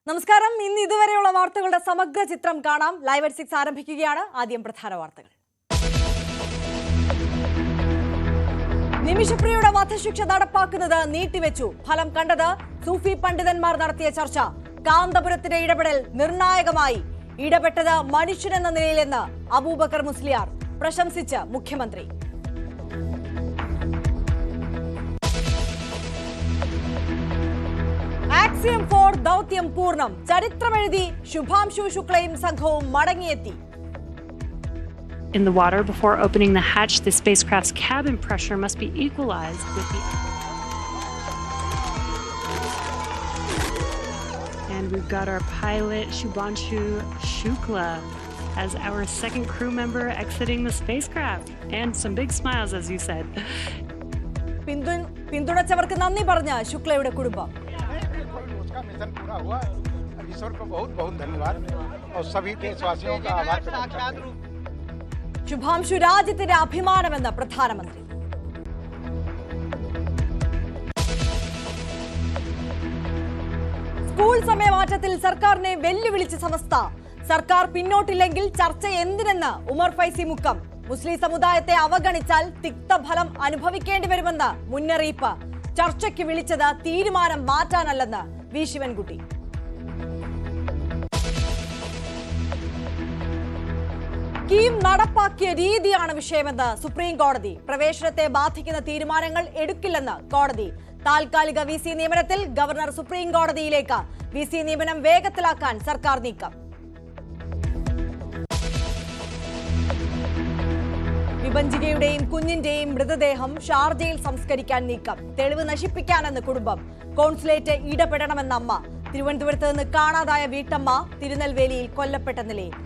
നമസ്കാരം. ഇന്ന് ഇതുവരെയുള്ള വാർത്തകളുടെ സമഗ്ര ചിത്രം കാണാം. ലൈവ് അറ്റ് 6 ആരംഭിക്കുകയാണ്. ആദ്യം പ്രധാന വാർത്തകൾ. നിമിഷപ്രിയയുടെ വധശിക്ഷ നടപ്പാക്കുന്നത് നീട്ടിവെച്ചു. ഫലം കണ്ടത് സൂഫി പണ്ഡിതന്മാർ നടത്തിയ ചർച്ച. കാന്തപുരത്തിന്റെ ഇടപെടൽ നിർണായകമായി. ഇടപെട്ടത് മനുഷ്യനെന്ന നിലയിലെന്ന് അബൂബക്കർ മുസ്ലിയാർ പ്രശംസിച്ച് മുഖ്യമന്ത്രി. ആക്സിയം 4 ദൗത്യം പൂർണ്ണം. ചരിത്രമെഴുതി ശുഭാംശു ശുക്ലയും സംഘവും മടങ്ങിയെത്തി. In the water before opening the hatch, the spacecraft's cabin pressure must be equalized with the... And we've got our pilot, Shubhanshu Shukla, as our second crew member exiting the spacecraft. And some big smiles, as you said. പിന്തുണച്ചവർക്ക് നന്ദി പറഞ്ഞ ശുക്ലയുടെ കുടുംബം. Mission पूरा हुआ, ईश्वर को बहुत बहुत धन्यवाद और सभी देशवासियों का आभार प्रकट करते हैं. ശുഭാംശു രാജ്യത്തിന്റെ അഭിമാനമെന്ന് പ്രധാനമന്ത്രി. സ്കൂൾ സമയമാറ്റത്തിൽ സർക്കാരിനെ വെല്ലുവിളിച്ച സമസ്ത. സർക്കാർ പിന്നോട്ടില്ലെങ്കിൽ ചർച്ച എന്തിനെന്ന് ഉമർ ഫൈസി മുക്കം. മുസ്ലിം സമുദായത്തെ അവഗണിച്ചാൽ തിക്തഫലം അനുഭവിക്കേണ്ടി വരുമെന്ന് മുന്നറിയിപ്പ്. ചർച്ചയ്ക്ക് വിളിച്ചത് തീരുമാനം മാറ്റാനല്ലെന്ന് വി ശിവൻകുട്ടി. സ്കീം നടപ്പാക്കിയ രീതിയാണ് വിഷയമെന്ന് സുപ്രീം കോടതി. പ്രവേശനത്തെ ബാധിക്കുന്ന തീരുമാനങ്ങൾ എടുക്കില്ലെന്ന് കോടതി. താൽക്കാലിക VC നിയമനത്തിൽ ഗവർണർ സുപ്രീം കോടതിയിലേക്ക്. VC നിയമനം വേഗത്തിലാക്കാൻ സർക്കാർ നീക്കം. വിഭജികയുടെയും കുഞ്ഞിന്റെയും മൃതദേഹം ഷാർജയിൽ സംസ്കരിക്കാൻ നീക്കം. തെളിവ് നശിപ്പിക്കാനെന്ന് കുടുംബം. കോൺസുലേറ്റ് ഇടപെടണമെന്ന അമ്മ. തിരുവനന്തപുരത്ത് നിന്ന് കാണാതായ വീട്ടമ്മ തിരുനെൽവേലിയിൽ കൊല്ലപ്പെട്ട നിലയിൽ.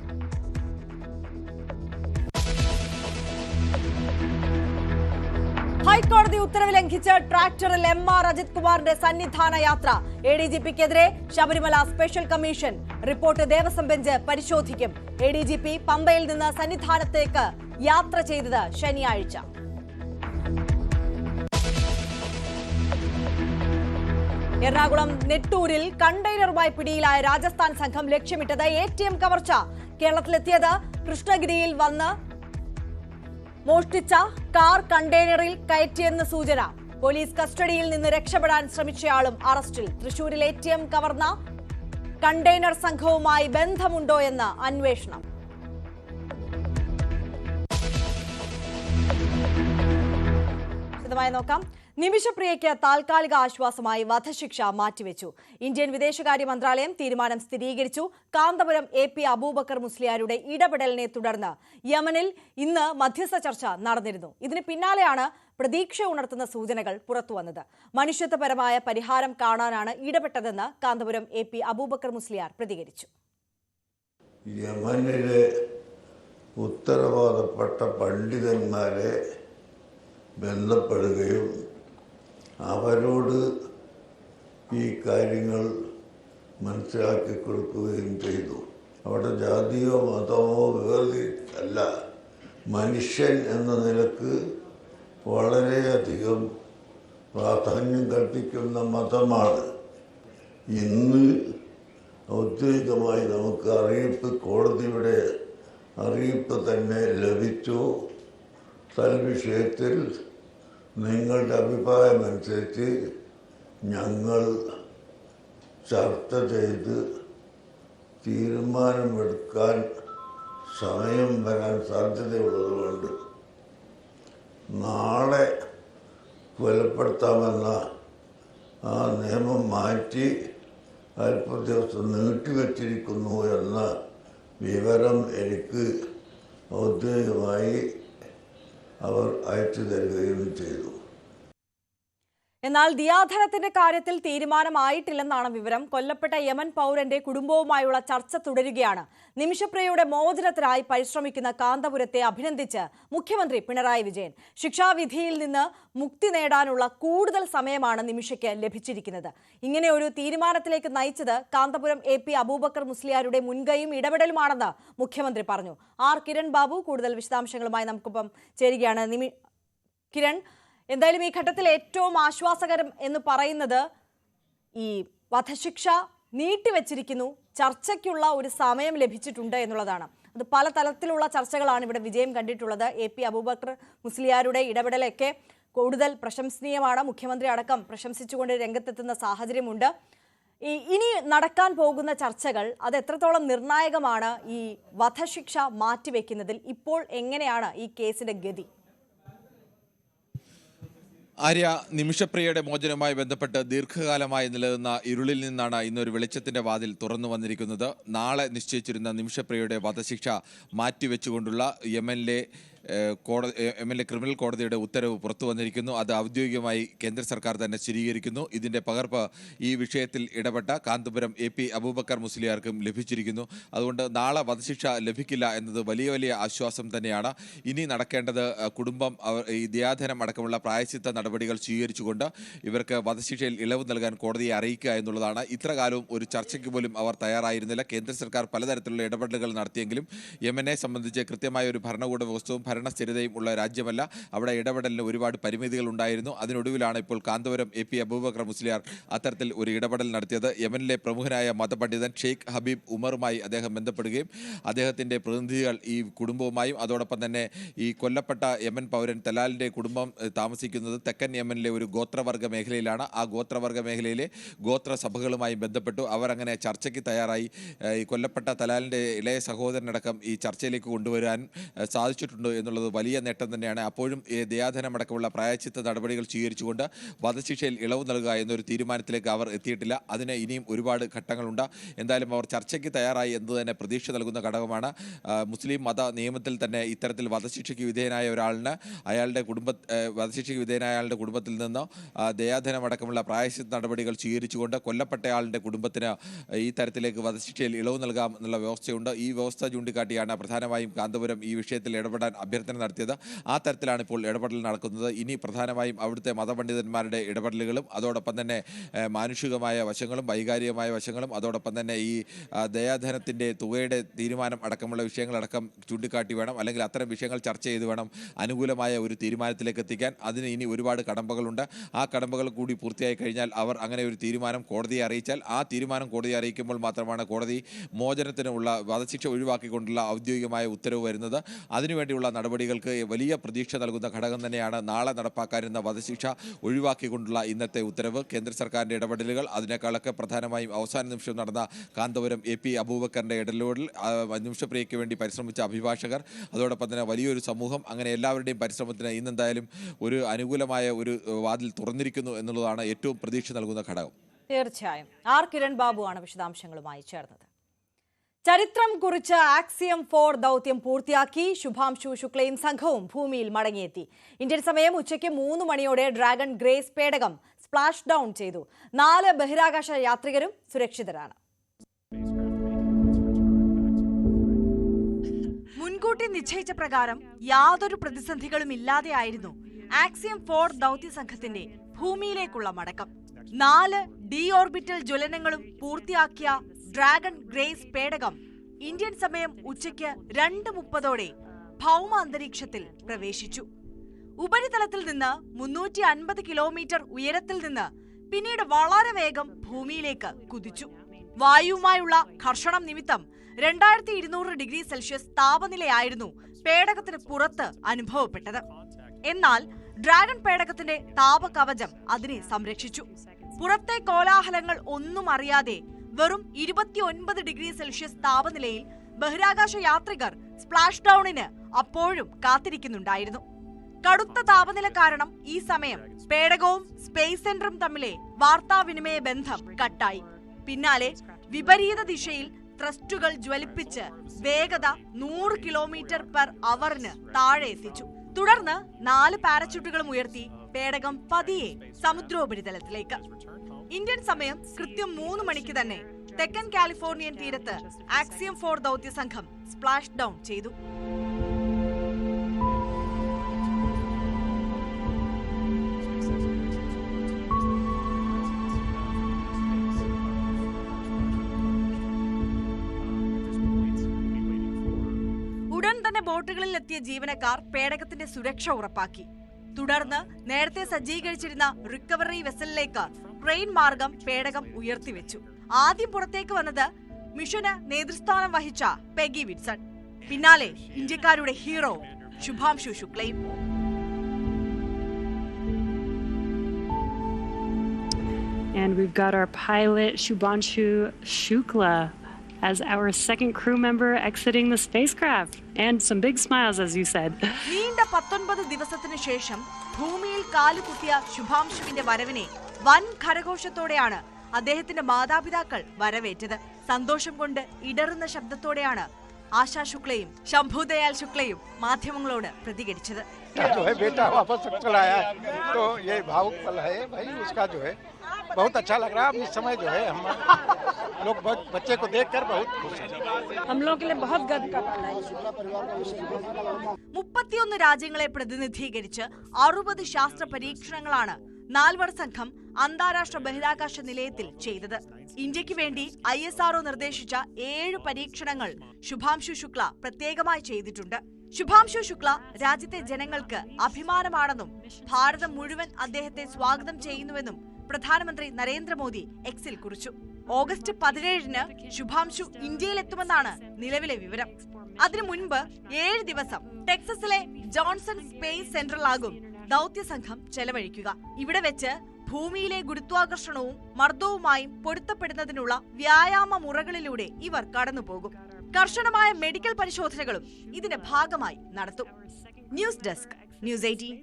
ഹൈക്കോടതി ഉത്തരവ് ലംഘിച്ച് ട്രാക്ടറിൽ MR അജിത് കുമാറിന്റെ സന്നിധാന യാത്ര. ADGPക്കെതിരെ Sabarimala special commission. Report Devaswom bench പരിശോധിക്കും. ADGP പമ്പയിൽ നിന്ന് സന്നിധാനത്തേക്ക് യാത്ര ചെയ്തത് ശനിയാഴ്ച. എറണാകുളം നെട്ടൂരിൽ കണ്ടെയ്നറുമായി പിടിയിലായ രാജസ്ഥാൻ സംഘം ലക്ഷ്യമിട്ടത് ATM കവർച്ച. കേരളത്തിലെത്തിയത് കൃഷ്ണഗിരിയിൽ വന്ന് മോഷ്ടിച്ച കാർ കണ്ടെയ്നറിൽ കയറ്റിയെന്ന് സൂചന. പോലീസ് കസ്റ്റഡിയിൽ നിന്ന് രക്ഷപ്പെടാൻ ശ്രമിച്ചയാളും അറസ്റ്റിൽ. തൃശൂരിൽ ATM കവർന്ന കണ്ടെയ്നർ സംഘവുമായി ബന്ധമുണ്ടോ എന്ന് അന്വേഷണം. വിശദമായി നോക്കാം. നിമിഷപ്രിയയ്ക്ക് താൽക്കാലിക ആശ്വാസമായി വധശിക്ഷ മാറ്റിവെച്ചു. ഇന്ത്യൻ വിദേശകാര്യ മന്ത്രാലയം തീരുമാനം സ്ഥിരീകരിച്ചു. കാന്തപുരം AP അബൂബക്കർ മുസ്ലിയാരുടെ ഇടപെടലിനെ തുടർന്ന് യമനിൽ ഇന്ന് മധ്യസ്ഥ ചർച്ച നടന്നിരുന്നു. ഇതിന് പിന്നാലെയാണ് പ്രതീക്ഷ ഉണർത്തുന്ന സൂചനകൾ പുറത്തുവന്നത്. മനുഷ്യത്വപരമായ പരിഹാരം കാണാനാണ് ഇടപെട്ടതെന്ന് കാന്തപുരം AP അബൂബക്കർ മുസ്ലിയാർ പ്രതികരിച്ചു. യമനിലെ ഉത്തരവാദപ്പെട്ട പണ്ഡിതന്മാരെ ബന്ധപ്പെടുകയും അവരോട് ഈ കാര്യങ്ങൾ മനസ്സിലാക്കി കൊടുക്കുകയും ചെയ്തു. അവിടെ ജാതിയോ മതമോ വേർതിരിച്ചല്ല, മനുഷ്യൻ എന്ന നിലക്ക് വളരെയധികം പ്രാധാന്യം കൽപ്പിക്കുന്ന മതമാണ്. ഇന്ന് ഔദ്യോഗികമായി നമുക്ക് അറിയിപ്പ്, കോടതിയുടെ അറിയിപ്പ് തന്നെ ലഭിച്ചു. തൽവിഷയത്തിൽ നിങ്ങളുടെ അഭിപ്രായമനുസരിച്ച് ഞങ്ങൾ ചർച്ച ചെയ്ത് തീരുമാനമെടുക്കാൻ സമയം വരാൻ സാധ്യതയുള്ളതുകൊണ്ട് നാളെ കൊലപ്പെടുത്താമെന്ന ആ നിയമം മാറ്റി അല്പ ദിവസം നീട്ടിവച്ചിരിക്കുന്നു എന്ന വിവരം എനിക്ക് ഔദ്യോഗികമായി അവർ അയച്ചു തരികയും ചെയ്തു. എന്നാൽ ദിയാധനത്തിന്റെ കാര്യത്തിൽ തീരുമാനമായിട്ടില്ലെന്നാണ് വിവരം. കൊല്ലപ്പെട്ട യമൻ പൗരന്റെ കുടുംബവുമായുള്ള ചർച്ച തുടരുകയാണ്. നിമിഷപ്രിയയുടെ മോചനത്തിനായി പരിശ്രമിക്കുന്ന കാന്തപുരത്തെ അഭിനന്ദിച്ച് മുഖ്യമന്ത്രി പിണറായി വിജയൻ. ശിക്ഷാവിധിയിൽ നിന്ന് മുക്തി നേടാനുള്ള കൂടുതൽ സമയമാണ് നിമിഷയ്ക്ക് ലഭിച്ചിരിക്കുന്നത്. ഇങ്ങനെ ഒരു തീരുമാനത്തിലേക്ക് നയിച്ചത് കാന്തപുരം AP അബൂബക്കർ മുസ്ലിയാരുടെ മുൻകൈയും ഇടപെടലുമാണെന്ന് മുഖ്യമന്ത്രി പറഞ്ഞു. കിരൺ ബാബു കൂടുതൽ വിശദാംശങ്ങളുമായി നമുക്കൊപ്പം ചേരുകയാണ്. കിരൺ, എന്തായാലും ഈ ഘട്ടത്തിൽ ഏറ്റവും ആശ്വാസകരം എന്ന് പറയുന്നത് ഈ വധശിക്ഷ നീട്ടിവെച്ചിരിക്കുന്നു, ചർച്ചയ്ക്കുള്ള ഒരു സമയം ലഭിച്ചിട്ടുണ്ട് എന്നുള്ളതാണ്. അത് പല തലത്തിലുള്ള ചർച്ചകളാണ് ഇവിടെ വിജയം കണ്ടിട്ടുള്ളത്. AP അബൂബക്കർ മുസ്ലിയാരുടെ ഇടപെടലൊക്കെ കൂടുതൽ പ്രശംസനീയമാണ്. മുഖ്യമന്ത്രി അടക്കം പ്രശംസിച്ചുകൊണ്ട് രംഗത്തെത്തുന്ന സാഹചര്യമുണ്ട്. ഇനി നടക്കാൻ പോകുന്ന ചർച്ചകൾ അത് എത്രത്തോളം നിർണായകമാണ് ഈ വധശിക്ഷ മാറ്റിവെക്കുന്നതിൽ? ഇപ്പോൾ എങ്ങനെയാണ് ഈ കേസിന്റെ ഗതി? ആര്യ, നിമിഷപ്രിയയുടെ മോചനവുമായി ബന്ധപ്പെട്ട് ദീർഘകാലമായി നിലനിന്ന ഇരുളിൽ നിന്നാണ് ഇന്നൊരു വെളിച്ചത്തിന്റെ വാതിൽ തുറന്നു വന്നിരിക്കുന്നത്. നാളെ നിശ്ചയിച്ചിരുന്ന നിമിഷപ്രിയയുടെ വധശിക്ഷ മാറ്റിവെച്ചുകൊണ്ടുള്ള യമനിലെ ക്രിമിനൽ കോടതിയുടെ ഉത്തരവ് പുറത്തു വന്നിരിക്കുന്നു. അത് ഔദ്യോഗികമായി കേന്ദ്ര സർക്കാർ തന്നെ സ്ഥിരീകരിക്കുന്നു. ഇതിന്റെ പകർപ്പ് ഈ വിഷയത്തിൽ ഇടപെട്ട കാന്തപുരം AP അബൂബക്കർ മുസ്ലിയാർക്കും ലഭിച്ചിരിക്കുന്നു. അതുകൊണ്ട് നാളെ വധശിക്ഷ ലഭിക്കില്ല എന്നത് വലിയ ആശ്വാസം തന്നെയാണ്. ഇനി നടക്കേണ്ടത് കുടുംബം ഈ ദയാധനം അടക്കമുള്ള പ്രായശ്ചിത്ത നടപടികൾ സ്വീകരിച്ചുകൊണ്ട് ഇവർക്ക് വധശിക്ഷയിൽ ഇളവ് നൽകാൻ കോടതിയെ അറിയിക്കുക എന്നുള്ളതാണ്. ഇത്രകാലവും ഒരു ചർച്ചയ്ക്ക് പോലും അവർ തയ്യാറായിരുന്നില്ല. കേന്ദ്ര സർക്കാർ പലതരത്തിലുള്ള ഇടപെടലുകൾ നടത്തിയെങ്കിലും യമനെ സംബന്ധിച്ച് കൃത്യമായ ഒരു ഭരണകൂട വ്യവസ്ഥവും ഭരണസ്ഥിരതയും ഉള്ള രാജ്യമല്ല. അവിടെ ഇടപെടലിന് ഒരുപാട് പരിമിതികൾ ഉണ്ടായിരുന്നു. അതിനൊടുവിലാണ് ഇപ്പോൾ കാന്തപുരം AP അബൂബക്കർ മുസ്ലിയാർ അത്തരത്തിൽ ഒരു ഇടപെടൽ നടത്തിയത്. യമനിലെ പ്രമുഖനായ മതപണ്ഡിതൻ ഷെയ്ഖ് ഹബീബ് ഉമറുമായി അദ്ദേഹം ബന്ധപ്പെടുകയും അദ്ദേഹത്തിൻ്റെ പ്രതിനിധികൾ ഈ കുടുംബവുമായും അതോടൊപ്പം തന്നെ ഈ കൊല്ലപ്പെട്ട യമൻ പൗരൻ തലാലിൻ്റെ കുടുംബം താമസിക്കുന്നത് തെക്കൻ യമനിലെ ഒരു ഗോത്രവർഗ മേഖലയിലാണ്. ആ ഗോത്രവർഗ മേഖലയിലെ ഗോത്ര സഭകളുമായി ബന്ധപ്പെട്ടു. അവർ അങ്ങനെ ചർച്ചയ്ക്ക് തയ്യാറായി. ഈ കൊല്ലപ്പെട്ട തലാലിൻ്റെ ഇളയ സഹോദരനടക്കം ഈ ചർച്ചയിലേക്ക് കൊണ്ടുവരാൻ സാധിച്ചിട്ടുണ്ട് എന്നുള്ളത് വലിയ നേട്ടം തന്നെയാണ്. അപ്പോഴും ദയാധനമടക്കമുള്ള പ്രായശ്ചിത്ത നടപടികൾ സ്വീകരിച്ചുകൊണ്ട് വധശിക്ഷയിൽ ഇളവ് നൽകുക എന്നൊരു തീരുമാനത്തിലേക്ക് അവർ എത്തിയിട്ടില്ല. അതിന് ഇനിയും ഒരുപാട് ഘട്ടങ്ങളുണ്ട്. എന്തായാലും അവർ ചർച്ചയ്ക്ക് തയ്യാറായി എന്നത് തന്നെ പ്രതീക്ഷ നൽകുന്ന ഘടകമാണ്. മുസ്ലിം മത നിയമത്തിൽ തന്നെ ഇത്തരത്തിൽ വധശിക്ഷയ്ക്ക് വിധേയനായ ഒരാളിന് വധശിക്ഷയ്ക്ക് വിധേയനായ ആളുടെ കുടുംബത്തിൽ നിന്ന് ദയാധനമടക്കമുള്ള പ്രായശ്ചിത്ത നടപടികൾ സ്വീകരിച്ചുകൊണ്ട് കൊല്ലപ്പെട്ടയാളുടെ കുടുംബത്തിന് ഈ തരത്തിലേക്ക് വധശിക്ഷയിൽ ഇളവ് നൽകാം എന്നുള്ള വ്യവസ്ഥയുണ്ട്. ഈ വ്യവസ്ഥ ചൂണ്ടിക്കാട്ടിയാണ് പ്രധാനമായും കാന്തപുരം ഈ വിഷയത്തിൽ ഇടപെടാൻ അഭ്യർത്ഥന നടത്തിയത്. ആ തരത്തിലാണ് ഇപ്പോൾ ഇടപെടൽ നടക്കുന്നത്. ഇനി പ്രധാനമായും അവിടുത്തെ മതപണ്ഡിതന്മാരുടെ ഇടപെടലുകളും അതോടൊപ്പം തന്നെ മാനുഷികമായ വശങ്ങളും വൈകാരികമായ വശങ്ങളും അതോടൊപ്പം തന്നെ ഈ ദയാധനത്തിൻ്റെ തുകയുടെ തീരുമാനം അടക്കമുള്ള വിഷയങ്ങളടക്കം ചൂണ്ടിക്കാട്ടി വേണം, അല്ലെങ്കിൽ അത്തരം വിഷയങ്ങൾ ചർച്ച ചെയ്ത് വേണം അനുകൂലമായ ഒരു തീരുമാനത്തിലേക്ക് എത്തിക്കാൻ. അതിന് ഇനി ഒരുപാട് കടമ്പകളുണ്ട്. ആ കടമ്പകൾ കൂടി പൂർത്തിയായി കഴിഞ്ഞാൽ അവർ അങ്ങനെ ഒരു തീരുമാനം കോടതിയെ അറിയിച്ചാൽ ആ തീരുമാനം കോടതിയെ അറിയിക്കുമ്പോൾ മാത്രമാണ് കോടതി മോചനത്തിനുള്ള വധശിക്ഷ ഒഴിവാക്കിക്കൊണ്ടുള്ള ഔദ്യോഗികമായ ഉത്തരവ് വരുന്നത്. അതിനുവേണ്ടിയുള്ള നടപടികൾക്ക് വലിയ പ്രതീക്ഷ നൽകുന്ന ഘടകം തന്നെയാണ് നാളെ നടപ്പാക്കാനിരുന്ന വധശിക്ഷ ഒഴിവാക്കിക്കൊണ്ടുള്ള ഇന്നത്തെ ഉത്തരവ്. കേന്ദ്ര സർക്കാരിൻ്റെ ഇടപെടലുകൾ അതിനേക്കാളൊക്കെ പ്രധാനമായും അവസാന നിമിഷം നടന്ന കാന്തപുരം AP അബൂബക്കറിൻ്റെ ഇടപെടൽ, നിമിഷപ്രിയയ്ക്ക് വേണ്ടി പരിശ്രമിച്ച അഭിഭാഷകർ, അതോടൊപ്പം തന്നെ വലിയൊരു സമൂഹം, അങ്ങനെ എല്ലാവരുടെയും പരിശ്രമത്തിന് ഇന്നെന്തായാലും ഒരു അനുകൂലമായ ഒരു വാതിൽ തുറന്നിരിക്കുന്നു എന്നുള്ളതാണ് ഏറ്റവും പ്രതീക്ഷ നൽകുന്ന ഘടകം. തീർച്ചയായും. കിരൺ ബാബു ആണ് വിശദാംശങ്ങളുമായി ചേർന്നത്. ചരിത്രം കുറിച്ച് ആക്സിയം 4 ദൗത്യം പൂർത്തിയാക്കി. ശുഭാംശു ശുക്ലയും സംഘവും ഭൂമിയിൽ മടങ്ങിയെത്തി. ഇന്ത്യൻ സമയം ഉച്ചയ്ക്ക് 3 മണിയോടെ ഡ്രാഗൺ ഗ്രേസ് പേടകം സ്പ്ലാഷ് ഡൗൺ ചെയ്തു. 4 ബഹിരാകാശ യാത്രികരും സുരക്ഷിതരാണ്. മുൻകൂട്ടി നിശ്ചയിച്ച പ്രകാരം യാതൊരു പ്രതിസന്ധികളും ഇല്ലാതെയായിരുന്നു ആക്സിയം 4 ദൗത്യ സംഘത്തിന്റെ ഭൂമിയിലേക്കുള്ള മടക്കം. 4 ഡീഓർബിറ്റൽ ജ്വലനങ്ങളും പൂർത്തിയാക്കിയ ഡ്രാഗൺ ഗ്രേസ് പേടകം ഇന്ത്യൻ സമയം ഉച്ചയ്ക്ക് 2:30 ഭൗമ അന്തരീക്ഷത്തിൽ പ്രവേശിച്ചു. ഉപരിതലത്തിൽ നിന്ന് 350 കിലോമീറ്റർ ഉയരത്തിൽ നിന്ന് പിന്നീട് വളരെ വേഗം ഭൂമിയിലേക്ക് കുതിച്ചു. വായുവുമായുള്ള ഘർഷണം നിമിത്തം 2200 ഡിഗ്രി സെൽഷ്യസ് താപനിലയായിരുന്നു പേടകത്തിന് പുറത്ത് അനുഭവപ്പെട്ടത്. എന്നാൽ ഡ്രാഗൺ പേടകത്തിന്റെ താപകവചം അതിനെ സംരക്ഷിച്ചു. പുറത്തെ കോലാഹലങ്ങൾ ഒന്നും അറിയാതെ വെറും 29 ഡിഗ്രി സെൽഷ്യസ് താപനിലയിൽ ബഹിരാകാശ യാത്രികർ സ്പ്ലാഷ് ഡൗണിന് അപ്പോഴും കാത്തിരിക്കുന്നുണ്ടായിരുന്നു. കടുത്ത താപനില കാരണം ഈ സമയം പേടകവും സ്പേസ് സെന്ററും തമ്മിലെ വാർത്താവിനിമയ ബന്ധം കട്ടായി. പിന്നാലെ വിപരീത ദിശയിൽ ത്രസ്റ്റുകൾ ജ്വലിപ്പിച്ച് വേഗത 100 km/h താഴെ എത്തിച്ചു. തുടർന്ന് 4 പാരച്യൂട്ടുകളും ഉയർത്തി പേടകം പതിയെ സമുദ്രോപരിതലത്തിലേക്ക്. ഇന്ത്യൻ സമയം കൃത്യം 3 മണിക്ക് തന്നെ തെക്കൻ കാലിഫോർണിയൻ തീരത്ത് ആക്സിയം 4 ദൗത്യ സംഘം സ്പ്ലാഷ് ഡൗൺ ചെയ്തു. ഉടൻ തന്നെ ബോട്ടുകളിൽ എത്തിയ ജീവനക്കാർ പേടകത്തിന്റെ സുരക്ഷ ഉറപ്പാക്കി. തുടർന്ന് നേരത്തെ സജ്ജീകരിച്ചിരുന്ന റിക്കവറി വെസലിലേക്ക് ക്രെയിൻ മാർഗം പേടകം ഉയർത്തിവെച്ചു. ആദ്യം പുറത്തേക്ക് വന്നത് മിഷന് നേതൃസ്ഥാനം വഹിച്ച പെഗി വിറ്റ്സൺ. പിന്നാലെ ഇന്ത്യക്കാരുടെ ഹീറോ ശുഭാംശു ശുക്ലയും. And we've got our pilot, Shubhanshu Shukla, as our second crew member exiting the spacecraft. And some big smiles, as you said. നീണ്ട 19 ദിവസത്തിനു ശേഷം ഭൂമിയിൽ കാലുകുത്തിയ ശുഭാംശുവിന്റെ വരവിനെ വൻ ഖരഘോഷത്തോടെയാണ് അദ്ദേഹത്തിന്റെ മാതാപിതാക്കൾ വരവേറ്റത്. സന്തോഷം കൊണ്ട് ഇടറുന്ന ശബ്ദത്തോടെയാണ് ആശാ ശുക്ലയും ശംഭുദയാൽ ശുക്ലയും മാധ്യമങ്ങളോട് പ്രതികരിച്ചത്. जो है बेटा वापस चला आया है तो ये भावुक पल है भाई उसका जो है बहुत अच्छा लग रहा है. इस समय जो है हम लोग बच्चे को देखकर बहुत खुश हैं. हम लोग के लिए बहुत गर्व का पल है. 31 രാജ്യങ്ങളെ പ്രതിനിധീകരിച്ച് 60 ശാസ്ത്ര പരീക്ഷണങ്ങളാണ് നാൽവർ സംഘം അന്താരാഷ്ട്ര ബഹിരാകാശ നിലയത്തിൽ ചെയ്തത്. ഇന്ത്യക്ക് വേണ്ടി ISRO നിർദ്ദേശിച്ച 7 പരീക്ഷണങ്ങൾ ശുഭാംശു ശുക്ല പ്രത്യേകമായി ചെയ്തിട്ടുണ്ട്. ശുഭാംശു ശുക്ല രാജ്യത്തെ ജനങ്ങൾക്ക് അഭിമാനമാണെന്നും ഭാരതം മുഴുവൻ അദ്ദേഹത്തെ സ്വാഗതം ചെയ്യുന്നുവെന്നും പ്രധാനമന്ത്രി നരേന്ദ്രമോദി എക്സിൽ കുറിച്ചു. ഓഗസ്റ്റ് 17-ന് ശുഭാംശു ഇന്ത്യയിലെത്തുമെന്നാണ് നിലവിലെ വിവരം. അതിനു മുൻപ് 7 ദിവസം ടെക്സസിലെ ജോൺസൺ സ്പേസ് സെന്ററിലാകും ദൗത്യസംഘം ചെലവഴിക്കുക. ഇവിടെ വെച്ച് ഭൂമിയിലെ ഗുരുത്വാകർഷണവും മർദ്ദവുമായും പൊരുത്തപ്പെടുന്നതിനുള്ള വ്യായാമ മുറകളിലൂടെ ഇവർ കടന്നുപോകും. കർശനമായ മെഡിക്കൽ പരിശോധനകളും ഇതിന്റെ ഭാഗമായി നടത്തും. News desk, news 18.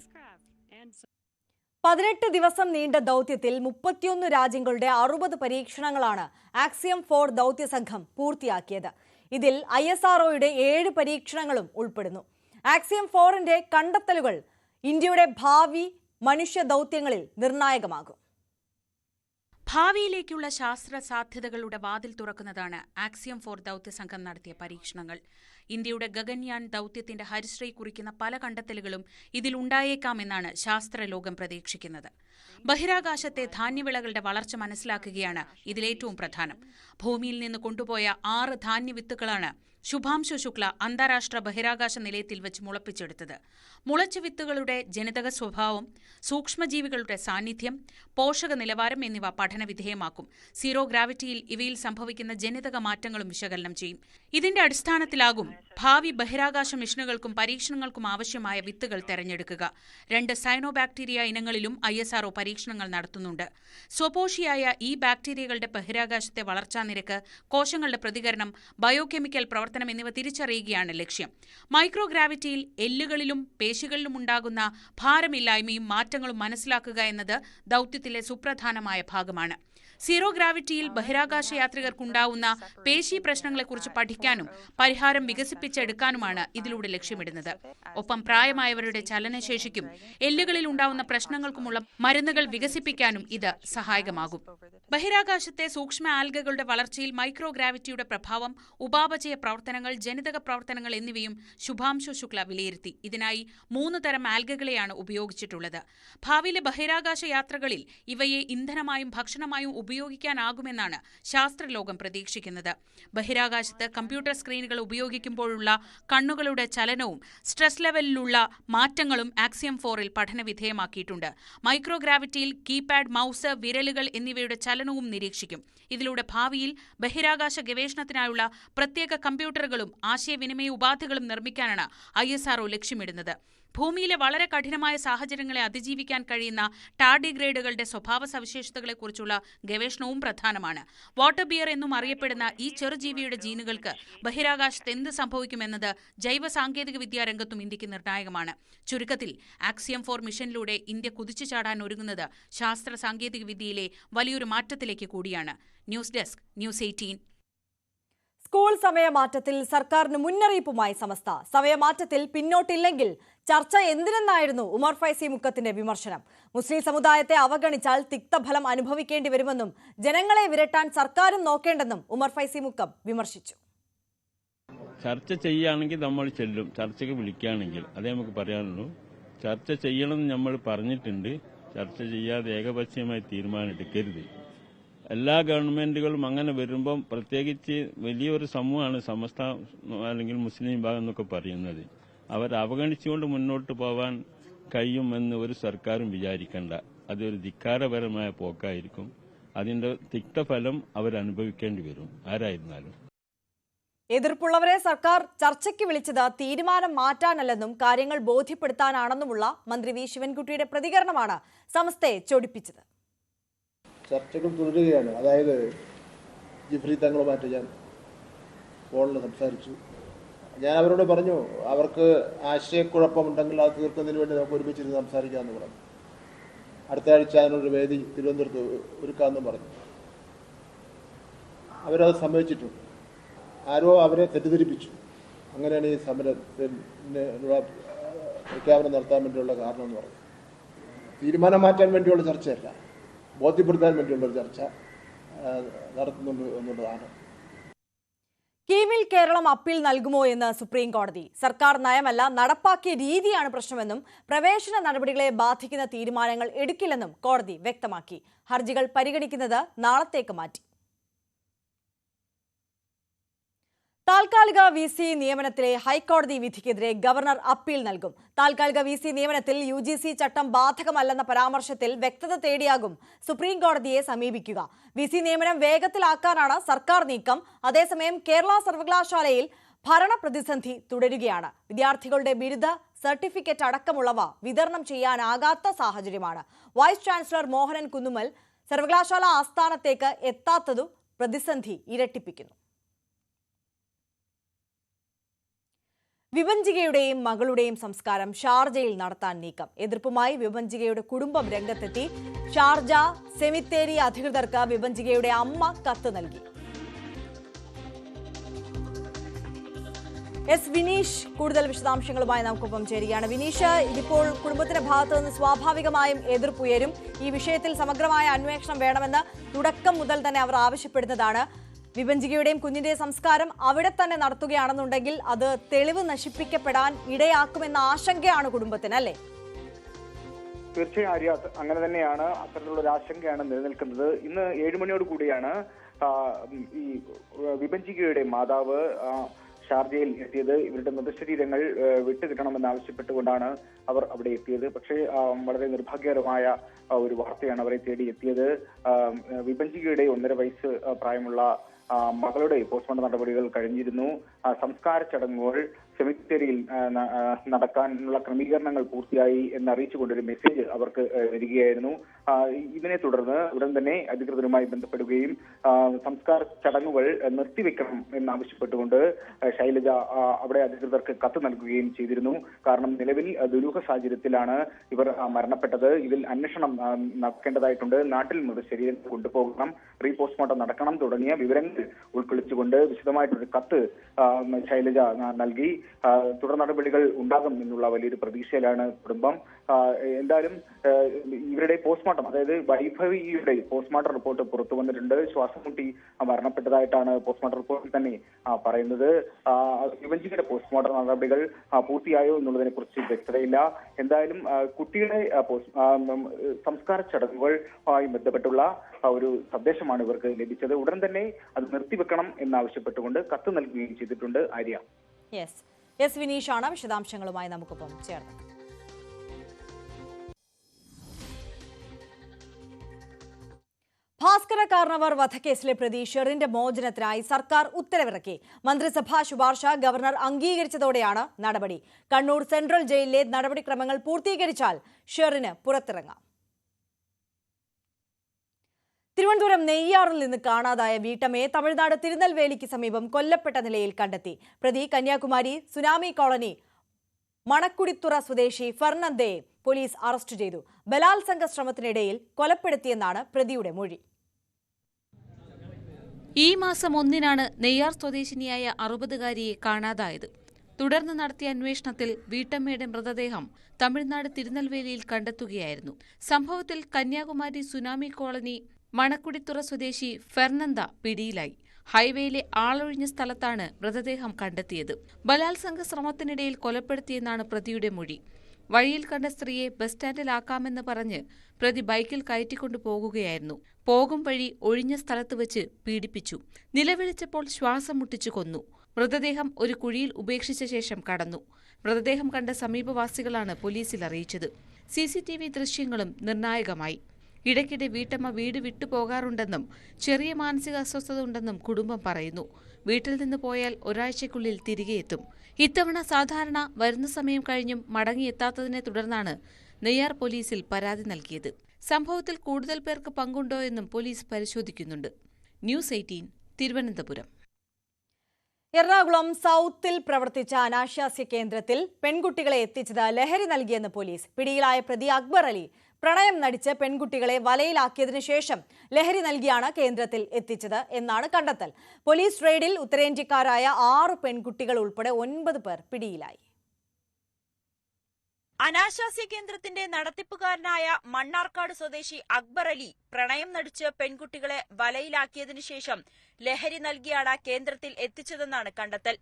18 ദിവസം നീണ്ട ദൗത്യത്തിൽ 31 രാജ്യങ്ങളുടെ 60 പരീക്ഷണങ്ങളാണ് ആക്സിയം 4 ദൗത്യസംഘം പൂർത്തിയാക്കിയത്. ഇതിൽ ISROയുടെ 7 പരീക്ഷണങ്ങളും ഉൾപ്പെടുന്നു. ആക്സിയം 4ന്റെ കണ്ടെത്തലുകൾ ഇന്ത്യയുടെ ഭാവി മനുഷ്യ ദൗത്യങ്ങളിൽ നിർണായകമാകും. ഭാവിയിലേക്കുള്ള ശാസ്ത്ര സാധ്യതകളുടെ വാതിൽ തുറക്കുന്നതാണ് ആക്സിയം 4 ദൗത്യസംഘം നടത്തിയ പരീക്ഷണങ്ങൾ. ഇന്ത്യയുടെ ഗഗൻയാൻ ദൗത്യത്തിന്റെ ഹരിശ്രീ കുറിക്കുന്ന പല കണ്ടെത്തലുകളും ഇതിലുണ്ടായേക്കാമെന്നാണ് ശാസ്ത്രലോകം പ്രതീക്ഷിക്കുന്നത്. ബഹിരാകാശത്തെ ധാന്യവിളകളുടെ വളർച്ച മനസ്സിലാക്കുകയാണ് ഇതിലേറ്റവും പ്രധാനം. ഭൂമിയിൽ നിന്ന് കൊണ്ടുപോയ 6 ധാന്യവിത്തുകളാണ് ശുഭാംശു ശുക്ല അന്താരാഷ്ട്ര ബഹിരാകാശ നിലയത്തിൽ വെച്ച് മുളപ്പിച്ചെടുത്തത്. മുളച്ച വിത്തുകളുടെ ജനിതക സ്വഭാവം, സൂക്ഷ്മജീവികളുടെ സാന്നിധ്യം, പോഷക നിലവാരം എന്നിവ പഠനവിധേയമാക്കും. സീറോ ഗ്രാവിറ്റിയിൽ ഇവയിൽ സംഭവിക്കുന്ന ജനിതക മാറ്റങ്ങളും വിശകലനം ചെയ്യും. ഇതിന്റെ അടിസ്ഥാനത്തിലാകും ഭാവി ബഹിരാകാശ മിഷനുകൾക്കും പരീക്ഷണങ്ങൾക്കും ആവശ്യമായ വിത്തുകൾ തെരഞ്ഞെടുക്കുക. 2 സൈനോബാക്ടീരിയ ഇനങ്ങളിലും ISRO പരീക്ഷണങ്ങൾ നടത്തുന്നുണ്ട്. സ്വപോഷിയായ ഈ ബാക്ടീരിയകളുടെ ബഹിരാകാശത്തെ വളർച്ചാ നിരക്ക്, കോശങ്ങളുടെ പ്രതികരണം, ബയോകെമിക്കൽ പ്രവർത്തനം എന്നിവ തിരിച്ചറിയുകയാണ് ലക്ഷ്യം. മൈക്രോഗ്രാവിറ്റിയിൽ എല്ലുകളിലും പേശികളിലും ഉണ്ടാകുന്ന ഭാരമില്ലായ്മയും മാറ്റങ്ങളും മനസ്സിലാക്കുക എന്നത് ദൗത്യത്തിലെ സുപ്രധാനമായ ഭാഗമാണ്. സീറോ ഗ്രാവിറ്റിയിൽ ബഹിരാകാശ യാത്രികർക്കുണ്ടാവുന്ന പേശി പ്രശ്നങ്ങളെക്കുറിച്ച് പഠിക്കാനും പരിഹാരം വികസിപ്പിച്ചെടുക്കാനുമാണ് ഇതിലൂടെ ലക്ഷ്യമിടുന്നത്. ഒപ്പം പ്രായമായവരുടെ ചലനശേഷിക്കും എല്ലുകളിൽ ഉണ്ടാവുന്ന പ്രശ്നങ്ങൾക്കുമുള്ള മരുന്നുകൾ വികസിപ്പിക്കാനും ഇത് സഹായകമാകും. ബഹിരാകാശത്തെ സൂക്ഷ്മ ആൽഗകളുടെ വളർച്ചയിൽ മൈക്രോഗ്രാവിറ്റിയുടെ പ്രഭാവം, ഉപാപചയ പ്രവർത്തനങ്ങൾ, ജനിതക പ്രവർത്തനങ്ങൾ എന്നിവയും ശുഭാംശു ശുക്ല വിലയിരുത്തി. ഇതിനായി 3 തരം ആൽഗകളെയാണ് ഉപയോഗിച്ചിട്ടുള്ളത്. ഭാവിയിലെ ബഹിരാകാശ യാത്രകളിൽ ഇവയെ ഇന്ധനമായും ഭക്ഷണമായും ഉപയോഗിക്കാനാകുമെന്നാണ് ശാസ്ത്രലോകം പ്രതീക്ഷിക്കുന്നത്. ബഹിരാകാശത്ത് കമ്പ്യൂട്ടർ സ്ക്രീനുകൾ ഉപയോഗിക്കുമ്പോഴുള്ള കണ്ണുകളുടെ ചലനവും സ്ട്രെസ് ലെവലിലുള്ള മാറ്റങ്ങളും ആക്സിയം 4ൽ പഠനവിധേയമാക്കിയിട്ടുണ്ട്. മൈക്രോഗ്രാവിറ്റിയിൽ കീപാഡ്, മൗസ്, വിരലുകൾ എന്നിവയുടെ ചലനവും നിരീക്ഷിക്കും. ഇതിലൂടെ ഭാവിയിൽ ബഹിരാകാശ ഗവേഷണത്തിനായുള്ള പ്രത്യേക കമ്പ്യൂട്ടറുകളും ആശയവിനിമയ ഉപാധികളും നിർമ്മിക്കാനാണ് ISRO ലക്ഷ്യമിടുന്നത്. ഭൂമിയിലെ വളരെ കഠിനമായ സാഹചര്യങ്ങളെ അതിജീവിക്കാൻ കഴിയുന്ന ടാർഡിഗ്രേഡുകളുടെ സ്വഭാവ സവിശേഷതകളെക്കുറിച്ചുള്ള ഗവേഷണവും പ്രധാനമാണ്. വാട്ടർ ബിയർ എന്നും അറിയപ്പെടുന്ന ഈ ചെറുജീവിയുടെ ജീനുകൾക്ക് ബഹിരാകാശത്ത് എന്ത് സംഭവിക്കുമെന്നത് ജൈവ സാങ്കേതിക വിദ്യാ രംഗത്തും ഇന്ത്യക്ക് നിർണായകമാണ്. ചുരുക്കത്തിൽ ആക്സിയം 4 മിഷനിലൂടെ ഇന്ത്യ കുതിച്ചു ചാടാൻ ഒരുങ്ങുന്നത് ശാസ്ത്ര സാങ്കേതിക വിദ്യയിലെ വലിയൊരു മാറ്റത്തിലേക്ക് കൂടിയാണ്. News desk, news 18. സ്കൂൾ സമയമാറ്റത്തിൽ സർക്കാരിന് മുന്നറിയിപ്പുമായി സമസ്ത. സമയമാറ്റത്തിൽ പിന്നോട്ടില്ലെങ്കിൽ ചർച്ച എന്തിനെന്നായിരുന്നു ഉമർ ഫൈസി മുക്കത്തിന്റെ വിമർശനം. മുസ്ലിം സമുദായത്തെ അവഗണിച്ചാൽ തിക്തഫലം അനുഭവിക്കേണ്ടി വരുമെന്നും ജനങ്ങളെ വിരട്ടാൻ സർക്കാരും നോക്കേണ്ടെന്നും ഉമർ ഫൈസി മുക്കം വിമർശിച്ചു. ചർച്ച ചെയ്യുകയാണെങ്കിൽ നമ്മൾ ചെല്ലും, ചർച്ചയ്ക്ക് വിളിക്കുകയാണെങ്കിൽ അതേ നമുക്ക് പറയാനുള്ളൂ. ചർച്ച ചെയ്യണമെന്ന് നമ്മൾ പറഞ്ഞിട്ടുണ്ട്. ചർച്ച ചെയ്യാതെ ഏകപക്ഷീയമായി തീരുമാനം എടുക്കരുത്. എല്ലാ ഗവൺമെന്റുകളും അങ്ങനെ വരുമ്പം, പ്രത്യേകിച്ച് വലിയൊരു സമൂഹമാണ് സമസ്ത അല്ലെങ്കിൽ മുസ്ലിം വിഭാഗം എന്നൊക്കെ പറയുന്നത്, അവർ അവഗണിച്ചുകൊണ്ട് മുന്നോട്ട് പോവാൻ കഴിയുമെന്ന് ഒരു സർക്കാരും വിചാരിക്കേണ്ട. അതൊരു ധിക്കാരപരമായ പോക്കായിരിക്കും. അതിൻ്റെ തിക്തഫലം അവരനുഭവിക്കേണ്ടി വരും ആരായിരുന്നാലും. എതിർപ്പുള്ളവരെ സർക്കാർ ചർച്ചയ്ക്ക് വിളിച്ചത് തീരുമാനം മാറ്റാനല്ലെന്നും കാര്യങ്ങൾ ബോധ്യപ്പെടുത്താനാണെന്നുമുള്ള മന്ത്രി വി ശിവൻകുട്ടിയുടെ പ്രതികരണമാണ് സമസ്തയെ ചൊടിപ്പിച്ചത്. ചർച്ചകൾ തുടരുകയാണ്. അതായത് ജിഫ്രി തങ്ങളുമായിട്ട് ഞാൻ ഫോണിൽ സംസാരിച്ചു. ഞാൻ അവരോട് പറഞ്ഞു, അവർക്ക് ആശയക്കുഴപ്പമുണ്ടെങ്കിൽ അത് തീർക്കുന്നതിന് വേണ്ടി നമുക്ക് ഒരുമിച്ചിരുന്ന് സംസാരിക്കാമെന്ന് പറഞ്ഞു. അടുത്ത ആഴ്ച അതിനൊരു വേദി തിരുവനന്തപുരത്ത് ഒരുക്കാമെന്നും പറഞ്ഞു. അവരത് സമ്മതിച്ചിട്ടുണ്ട്. ആരോ അവരെ തെറ്റിദ്ധരിപ്പിച്ചു. അങ്ങനെയാണ് ഈ സമരത്തിനുള്ള പ്രഖ്യാപനം നടത്താൻ വേണ്ടിയുള്ള കാരണം എന്ന് പറഞ്ഞു. തീരുമാനം മാറ്റാൻ വേണ്ടിയുള്ള ചർച്ചയല്ല, ബോധ്യപ്പെടുത്താൻ വേണ്ടിയുള്ളൊരു ചർച്ച നടത്തുന്നുണ്ട് എന്നുള്ളതാണ്. കീമിൽ കേരളം അപ്പീൽ നൽകുമോ എന്ന് സുപ്രീം കോടതി. സർക്കാർ നയമല്ല, നടപ്പാക്കിയ രീതിയാണ് പ്രശ്നമെന്നും പ്രവേശന നടപടികളെ ബാധിക്കുന്ന തീരുമാനങ്ങൾ എടുക്കില്ലെന്നും കോടതി വ്യക്തമാക്കി. ഹർജികൾ പരിഗണിക്കുന്നത് നാളത്തേക്ക് മാറ്റി. താൽക്കാലിക VC നിയമനത്തിലെ ഹൈക്കോടതി വിധിക്കെതിരെ ഗവർണർ അപ്പീൽ നൽകും. താൽക്കാലിക VC നിയമനത്തിൽ UGC ചട്ടം ബാധകമല്ലെന്ന പരാമർശത്തിൽ വ്യക്തത തേടിയാകും സുപ്രീം കോടതിയെ സമീപിക്കുക. VC നിയമനം വേഗത്തിലാക്കാനാണ് സർക്കാർ നീക്കം. അതേസമയം കേരള സർവകലാശാലയിൽ ഭരണ പ്രതിസന്ധി തുടരുകയാണ്. വിദ്യാർത്ഥികളുടെ ബിരുദ സർട്ടിഫിക്കറ്റ് അടക്കമുള്ളവ വിതരണം ചെയ്യാനാകാത്ത സാഹചര്യമാണ്. വൈസ് ചാൻസലർ മോഹനൻ കുന്നുമ്മൽ സർവകലാശാല ആസ്ഥാനത്തേക്ക് എത്താത്തതു പ്രതിസന്ധി ഇരട്ടിപ്പിക്കുന്നു. വിഭജികയുടെയും മകളുടെയും സംസ്കാരം ഷാർജയിൽ നടത്താൻ നീക്കം. എതിർപ്പുമായി വിഭജികയുടെ കുടുംബം രംഗത്തെത്തി. ഷാർജ സെമിത്തേരി അധികൃതർക്ക് വിഭജികയുടെ അമ്മ കത്ത് നൽകി. എസ് വിനീഷ് കൂടുതൽ വിശദാംശങ്ങളുമായി നമുക്കൊപ്പം ചേരുകയാണ്. വിനീഷ്, ഇതിപ്പോൾ കുടുംബത്തിന്റെ ഭാഗത്തു നിന്ന് സ്വാഭാവികമായും എതിർപ്പുയരും. ഈ വിഷയത്തിൽ സമഗ്രമായ അന്വേഷണം വേണമെന്ന് തുടക്കം മുതൽ തന്നെ അവർ ആവശ്യപ്പെടുന്നതാണ്. വിഭജികയുടെയും കുഞ്ഞിന്റെയും സംസ്കാരം അവിടെ തന്നെ നടത്തുകയാണെന്നുണ്ടെങ്കിൽ അത് തെളിവ് നശിപ്പിക്കപ്പെടാൻ ഇടയാക്കുമെന്ന ആശങ്കയാണ് കുടുംബത്തിന്, അല്ലേ? തീർച്ചയായും അങ്ങനെ തന്നെയാണ്. അത്തരത്തിലുള്ള ഒരു ആശങ്കയാണ് നിലനിൽക്കുന്നത്. ഇന്ന് 7 മണിയോട് കൂടിയാണ് ഈ വിഭജികയുടെ മാതാവ് ഷാർജയിൽ എത്തിയത്. ഇവരുടെ മൃതശരീരങ്ങൾ വിട്ടുകിട്ടണമെന്നാവശ്യപ്പെട്ടുകൊണ്ടാണ് അവർ അവിടെ എത്തിയത്. പക്ഷേ വളരെ നിർഭാഗ്യകരമായ ഒരു വാർത്തയാണ് അവരെ തേടി എത്തിയത്. വിഭജികയുടെ 1.5 വയസ്സ് പ്രായമുള്ള മകളുടെ പോസ്റ്റ്മോർട്ടം നടപടികൾ കഴിഞ്ഞിരുന്നു. സംസ്കാര ചടങ്ങുകൾ സെമിത്തേരിയിൽ നടക്കാനുള്ള ക്രമീകരണങ്ങൾ പൂർത്തിയായി എന്നറിയിച്ചുകൊണ്ടൊരു മെസ്സേജ് അവർക്ക് വരികയായിരുന്നു. ഇതിനെ തുടർന്ന് ഉടൻ തന്നെ അധികൃതരുമായി ബന്ധപ്പെടുകയും സംസ്കാര ചടങ്ങുകൾ നിർത്തിവെക്കണം എന്നാവശ്യപ്പെട്ടുകൊണ്ട് ശൈലജ അവിടെ അധികൃതർക്ക് കത്ത് നൽകുകയും ചെയ്തിരുന്നു. കാരണം നിലവിൽ ദുരൂഹ സാഹചര്യത്തിലാണ് ഇവർ മരണപ്പെട്ടത്. ഇതിൽ അന്വേഷണം നടക്കേണ്ടതായിട്ടുണ്ട്. നാട്ടിൽ മൃതശരീരം കൊണ്ടുപോകണം, പോസ്റ്റ്മോർട്ടം നടക്കണം തുടങ്ങിയ വിവരങ്ങൾ ഉൾക്കൊള്ളിച്ചുകൊണ്ട് വിശദമായിട്ടൊരു കത്ത് ശൈലജ നൽകി. തുടർ നടപടികൾ ഉണ്ടാകും എന്നുള്ള വലിയൊരു പ്രതീക്ഷയിലാണ് കുടുംബം. എന്തായാലും ഇവരുടെ പോസ്റ്റ്മോർട്ടം, അതായത് വൈഭവിയുടെ പോസ്റ്റ്മോർട്ടം റിപ്പോർട്ട് പുറത്തു വന്നിട്ടുണ്ട്. ശ്വാസം മുട്ടി മരണപ്പെട്ടതായിട്ടാണ് പോസ്റ്റ്മോർട്ടം റിപ്പോർട്ടിൽ തന്നെ പറയുന്നത്. വിഭജികയുടെ പോസ്റ്റ്മോർട്ടം നടപടികൾ പൂർത്തിയായോ എന്നുള്ളതിനെ കുറിച്ച് വ്യക്തതയില്ല. എന്തായാലും കുട്ടിയുടെ സംസ്കാര ചടങ്ങുകളുമായി ബന്ധപ്പെട്ടുള്ള ഒരു സന്ദേശമാണ് ഇവർക്ക് ലഭിച്ചത്. ഉടൻ തന്നെ അത് നിർത്തിവെക്കണം എന്നാവശ്യപ്പെട്ടുകൊണ്ട് കത്ത് നൽകുകയും ചെയ്തിട്ടുണ്ട്. ആര്യ. എസ് വിനീഷാണ് വിശദാംശങ്ങളുമായി നമുക്കൊപ്പം ചേർന്നത്. ഭാസ്കര കാർണവർ വധക്കേസിലെ പ്രതി ഷെറിന്റെ മോചനത്തിനായി സർക്കാർ ഉത്തരവിറക്കി. മന്ത്രിസഭാ ശുപാർശ ഗവർണർ അംഗീകരിച്ചതോടെയാണ് നടപടി. കണ്ണൂർ സെൻട്രൽ ജയിലിലെ നടപടിക്രമങ്ങൾ പൂർത്തീകരിച്ചാൽ ഷെറിന് പുറത്തിറങ്ങാം. തിരുവനന്തപുരം നെയ്യാറിൽ നിന്ന് കാണാതായ വീട്ടമ്മയെ തമിഴ്നാട് തിരുനെൽവേലിക്ക് സമീപം കൊല്ലപ്പെട്ട നിലയിൽ കണ്ടെത്തി. പ്രതി കന്യാകുമാരി സുനാമി കോളനി മണക്കുടിത്തുറ സ്വദേശി ഫെർണന്ദയെ പോലീസ് അറസ്റ്റ് ചെയ്തു. ബലാത്സംഗ ശ്രമത്തിനിടയിൽ കൊലപ്പെടുത്തിയെന്നാണ് പ്രതിയുടെ മൊഴി. ഈ മാസം 1-നാണ് നെയ്യാർ സ്വദേശിനിയായ 60-കാരിയെ കാണാതായത്. തുടർന്ന് നടത്തിയ അന്വേഷണത്തിൽ വീട്ടമ്മയുടെ മൃതദേഹം തമിഴ്നാട് തിരുനെൽവേലിയിൽ കണ്ടെത്തുകയായിരുന്നു. സംഭവത്തിൽ കന്യാകുമാരി സുനാമി കോളനി മണക്കുടിത്തുറ സ്വദേശി ഫെർണന്ദ പിടിയിലായി. ഹൈവേയിലെ ആളൊഴിഞ്ഞ സ്ഥലത്താണ് മൃതദേഹം കണ്ടെത്തിയത്. ബലാത്സംഗ ശ്രമത്തിനിടയിൽ കൊലപ്പെടുത്തിയെന്നാണ് പ്രതിയുടെ മൊഴി. വഴിയിൽ കണ്ട സ്ത്രീയെ ബസ് സ്റ്റാൻഡിലാക്കാമെന്ന് പറഞ്ഞ് പ്രതി ബൈക്കിൽ കയറ്റിക്കൊണ്ടു പോകുകയായിരുന്നു. പോകും വഴി ഒഴിഞ്ഞ സ്ഥലത്ത് വെച്ച് പീഡിപ്പിച്ചു. നിലവിളിച്ചപ്പോൾ ശ്വാസം മുട്ടിച്ചു കൊന്നു. മൃതദേഹം ഒരു കുഴിയിൽ ഉപേക്ഷിച്ച ശേഷം കടന്നു. മൃതദേഹം കണ്ട സമീപവാസികളാണ് പോലീസിൽ അറിയിച്ചത്. CCTV ദൃശ്യങ്ങളും നിർണായകമായി. ഇടയ്ക്കിടെ വീട്ടമ്മ വീട് വിട്ടുപോകാറുണ്ടെന്നും ചെറിയ മാനസിക അസ്വസ്ഥത ഉണ്ടെന്നും കുടുംബം പറയുന്നു. വീട്ടിൽ നിന്ന് പോയാൽ ഒരാഴ്ചയ്ക്കുള്ളിൽ തിരികെ എത്തും. ഇത്തവണ സാധാരണ വരുന്ന സമയം കഴിഞ്ഞും മടങ്ങിയെത്താത്തതിനെ തുടർന്നാണ് നെയ്യാർ പോലീസിൽ പരാതി നൽകിയത്. സംഭവത്തിൽ കൂടുതൽ പേർക്ക് പങ്കുണ്ടോ എന്നും പോലീസ് പരിശോധിക്കുന്നുണ്ട്. ന്യൂസ് 18 തിരുവനന്തപുരം. എറണാകുളം സൗത്തിൽ പ്രവർത്തിച്ച അനാശാസ്യ കേന്ദ്രത്തിൽ പെൺകുട്ടികളെ എത്തിച്ചത് ലഹരി നൽകിയെന്ന് പോലീസ്. പിടിയിലായ പ്രതി അക്ബർ അലി പ്രണയം നടിച്ച് പെൺകുട്ടികളെ വലയിലാക്കിയതിനു ശേഷം ലഹരി നൽകിയാണ് കേന്ദ്രത്തിൽ എത്തിച്ചത് എന്നാണ് കണ്ടെത്തൽ. പോലീസ് റെയ്ഡിൽ ഉത്തരേന്ത്യക്കാരായ 6 പെൺകുട്ടികൾ ഉൾപ്പെടെ 9 പേർ പിടിയിലായി. അനാശാസ്യ കേന്ദ്രത്തിന്റെ നടത്തിപ്പുകാരനായ മണ്ണാർക്കാട് സ്വദേശി അക്ബർ അലി പ്രണയം നടിച്ച് പെൺകുട്ടികളെ വലയിലാക്കിയതിനു ശേഷം ലഹരി നൽകിയാണ് കേന്ദ്രത്തിൽ എത്തിച്ചതെന്നാണ് കണ്ടെത്തൽ.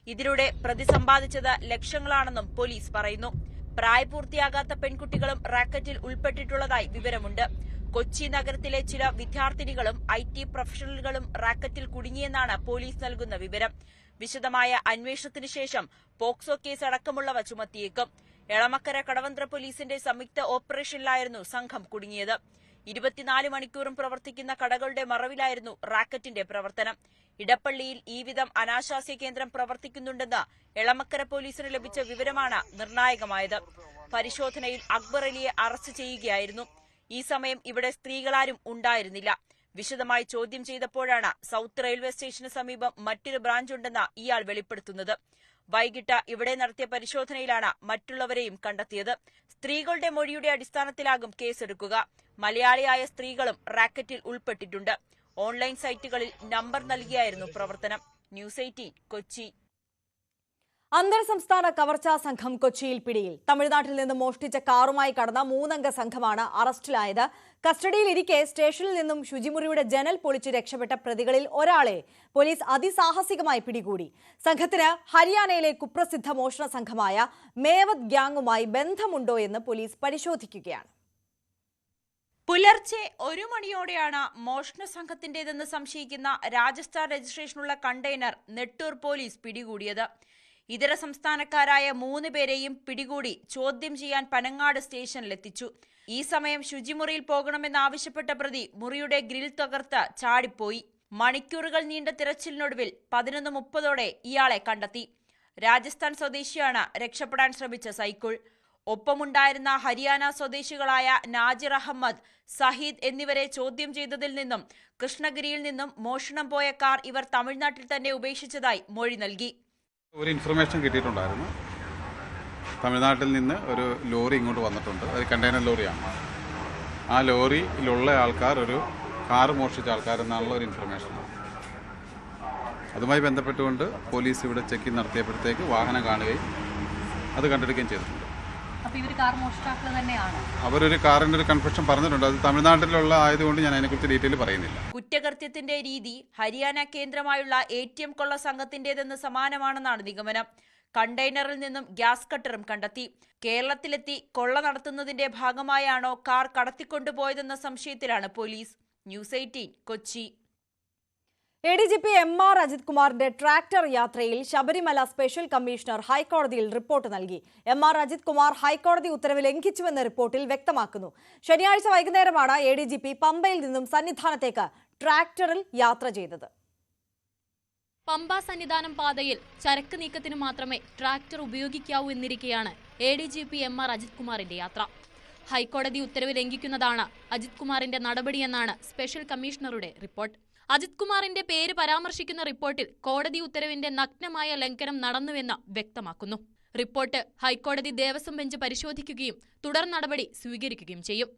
ഇതിലൂടെ പ്രതി സമ്പാദിച്ചത് ലക്ഷങ്ങളാണെന്നും പോലീസ് പറയുന്നു. പ്രായപൂർത്തിയാകാത്ത പെൺകുട്ടികളും റാക്കറ്റിൽ ഉൾപ്പെട്ടിട്ടുള്ളതായി വിവരമുണ്ട്. കൊച്ചി നഗരത്തിലെ ചില വിദ്യാർത്ഥിനികളും IT പ്രൊഫഷണലുകളും റാക്കറ്റിൽ കുടുങ്ങിയെന്നാണ് പോലീസ് നൽകുന്ന വിവരം. വിശദമായ അന്വേഷണത്തിന് ശേഷം പോക്സോ കേസ് അടക്കമുള്ളവ ചുമത്തിയേക്കും. എളമക്കര കടവന്ത്ര പോലീസിന്റെ സംയുക്ത ഓപ്പറേഷനിലായിരുന്നു സംഘം കുടുങ്ങിയത്. 24 മണിക്കൂറും പ്രവർത്തിക്കുന്ന കടകളുടെ മറവിലായിരുന്നു റാക്കറ്റിന്റെ പ്രവർത്തനം. ഇടപ്പള്ളിയിൽ ഈ വിധം അനാശാസ്യ കേന്ദ്രം പ്രവർത്തിക്കുന്നുണ്ടെന്ന് എളമക്കര പോലീസിന് ലഭിച്ച വിവരമാണ് നിർണായകമായത്. പരിശോധനയിൽ അക്ബർ അലിയെ അറസ്റ്റ് ചെയ്യുകയായിരുന്നു. ഈ സമയം ഇവിടെ സ്ത്രീകളാരും ഉണ്ടായിരുന്നില്ല. വിശദമായി ചോദ്യം ചെയ്തപ്പോഴാണ് സൗത്ത് റെയിൽവേ സ്റ്റേഷന് സമീപം മറ്റൊരു ബ്രാഞ്ചുണ്ടെന്ന് ഇയാൾ വെളിപ്പെടുത്തുന്നത്. വൈകിട്ട് ഇവിടെ നടത്തിയ പരിശോധനയിലാണ് മറ്റുള്ളവരെയും കണ്ടെത്തിയത്. സ്ത്രീകളുടെ മൊഴിയുടെ അടിസ്ഥാനത്തിലാകും കേസെടുക്കുക. മലയാളിയായ സ്ത്രീകളും റാക്കറ്റിൽ ഉൾപ്പെട്ടിട്ടുണ്ട്. ഓൺലൈൻ സൈറ്റുകളിൽ നമ്പർ നൽകിയായിരുന്നു പ്രവർത്തനം. ന്യൂസ് 18 കൊച്ചി. അന്തർ സംസ്ഥാന കവർച്ചാ സംഘം കൊച്ചിയിൽ പിടിയിൽ. തമിഴ്നാട്ടിൽ നിന്ന് മോഷ്ടിച്ച കാറുമായി കടന്ന 3 അംഗ സംഘമാണ് അറസ്റ്റിലായത്. കസ്റ്റഡിയിലിരിക്കെ സ്റ്റേഷനിൽ നിന്നും ശുചിമുറിയുടെ ജനൽ പൊളിച്ച് രക്ഷപ്പെട്ട പ്രതികളിൽ ഒരാളെ പോലീസ് അതിസാഹസികമായി പിടികൂടി. സംഘത്തിന് ഹരിയാനയിലെ കുപ്രസിദ്ധ മോഷണ സംഘമായ മേവത് ഗ്യാങ്ങുമായി ബന്ധമുണ്ടോ എന്ന് പോലീസ് പരിശോധിക്കുകയാണ്. പുലർച്ചെ 1 മണിയോടെയാണ് മോഷണ സംഘത്തിന്റേതെന്ന് സംശയിക്കുന്ന രാജസ്ഥാൻ രജിസ്ട്രേഷനുള്ള കണ്ടെയ്നർ നെട്ടൂർ പോലീസ് പിടികൂടിയത്. ഇതര സംസ്ഥാനക്കാരായ 3 പേരെയും പിടികൂടി ചോദ്യം ചെയ്യാൻ പനങ്ങാട് സ്റ്റേഷനിലെത്തിച്ചു. ഈ സമയം ശുചിമുറിയിൽ പോകണമെന്നാവശ്യപ്പെട്ട പ്രതി മുറിയുടെ ഗ്രിൽ തകർത്ത് ചാടിപ്പോയി. മണിക്കൂറുകൾ നീണ്ട തിരച്ചിലിനൊടുവിൽ 11:30ഓടെ ഇയാളെ കണ്ടെത്തി. രാജസ്ഥാൻ സ്വദേശിയാണ് രക്ഷപ്പെടാൻ ശ്രമിച്ച സൈക്കിൾ. ഒപ്പമുണ്ടായിരുന്ന ഹരിയാന സ്വദേശികളായ നാജിർ അഹമ്മദ്, സഹീദ് എന്നിവരെ ചോദ്യം ചെയ്തതിൽ നിന്നും കൃഷ്ണഗിരിയിൽ നിന്നും മോഷണം പോയ കാർ ഇവർ തമിഴ്നാട്ടിൽ തന്നെ ഉപേക്ഷിച്ചതായി മൊഴി നൽകി. ഒരു ഇൻഫർമേഷൻ കിട്ടിയിട്ടുണ്ടായിരുന്നു. തമിഴ്നാട്ടിൽ നിന്ന് ഒരു ലോറി ഇങ്ങോട്ട് വന്നിട്ടുണ്ട്. അത് കണ്ടെയ്നർ ലോറിയാണ്. ആ ലോറിയിലുള്ള ആൾക്കാർ ഒരു കാർ മോഷ്ടിച്ച ആൾക്കാരെന്നാണുള്ള ഒരു ഇൻഫർമേഷൻ. അതുമായി ബന്ധപ്പെട്ടുകൊണ്ട് പോലീസ് ഇവിടെ ചെക്കിംഗ് നടത്തിയപ്പോഴത്തേക്ക് വാഹനം കാണുകയും അത് കണ്ടെടുക്കുകയും ചെയ്തിട്ടുണ്ട്. അവരൊരു കാറിന്റെ ഒരു കൺഫെഷൻ പറഞ്ഞിട്ടുണ്ട്. അത് തമിഴ്നാട്ടിലുള്ള ആയതുകൊണ്ട് ഞാൻ അതിനെക്കുറിച്ച് ഡീറ്റെയിൽ പറയുന്നില്ല. കുറ്റകൃത്യത്തിന്റെ രീതി ഹരിയാന കേന്ദ്രമായുള്ള ATM കൊള്ള സംഘത്തിന്റേതെന്ന് സമാനമാണെന്നാണ് നിഗമനം. കണ്ടെയ്നറിൽ നിന്നും ഗ്യാസ് കട്ടറും കണ്ടെത്തി. കേരളത്തിലെത്തി കൊള്ള നടത്തുന്നതിന്റെ ഭാഗമായാണോ കാർ കടത്തിക്കൊണ്ടുപോയതെന്ന സംശയത്തിലാണ് police. News 18 Kochi. ADGP MR Ajith കുമാറിന്റെ ട്രാക്ടർ യാത്രയിൽ ശബരിമല സ്പെഷ്യൽ കമ്മീഷണർ ഹൈക്കോടതിയിൽ റിപ്പോർട്ട് നൽകി. MR അജിത് കുമാർ ഹൈക്കോടതി ഉത്തരവ് ലംഘിച്ചുവെന്ന് റിപ്പോർട്ടിൽ വ്യക്തമാക്കുന്നു. ശനിയാഴ്ച വൈകുന്നേരമാണ് ADGP പമ്പയിൽ നിന്നും സന്നിധാനത്തേക്ക് ട്രാക്ടറിൽ യാത്ര ചെയ്തത്. പമ്പ സന്നിധാനം പാതയിൽ ചരക്ക് നീക്കത്തിന് മാത്രമേ ട്രാക്ടർ ഉപയോഗിക്കാവൂ എന്നിരിക്കെയാണ് ADGP MR അജിത് കുമാറിന്റെ യാത്ര. ഹൈക്കോടതി ഉത്തരവ് ലംഘിക്കുന്നതാണ് അജിത് കുമാറിന്റെ നടപടിയെന്നാണ് സ്പെഷ്യൽ കമ്മീഷണറുടെ റിപ്പോർട്ട്. അജിത് കുമാറിന്റെ പേര് പരാമർശിക്കുന്ന റിപ്പോർട്ടിൽ കോടതി ഉത്തരവിന്റെ നഗ്നമായ ലംഘനം നടന്നുവെന്ന് വ്യക്തമാക്കുന്നു. റിപ്പോർട്ട് ഹൈക്കോടതി ദേവസ്വം ബെഞ്ച് പരിശോധിക്കുകയും തുടർ നടപടി സ്വീകരിക്കുകയും ചെയ്യും.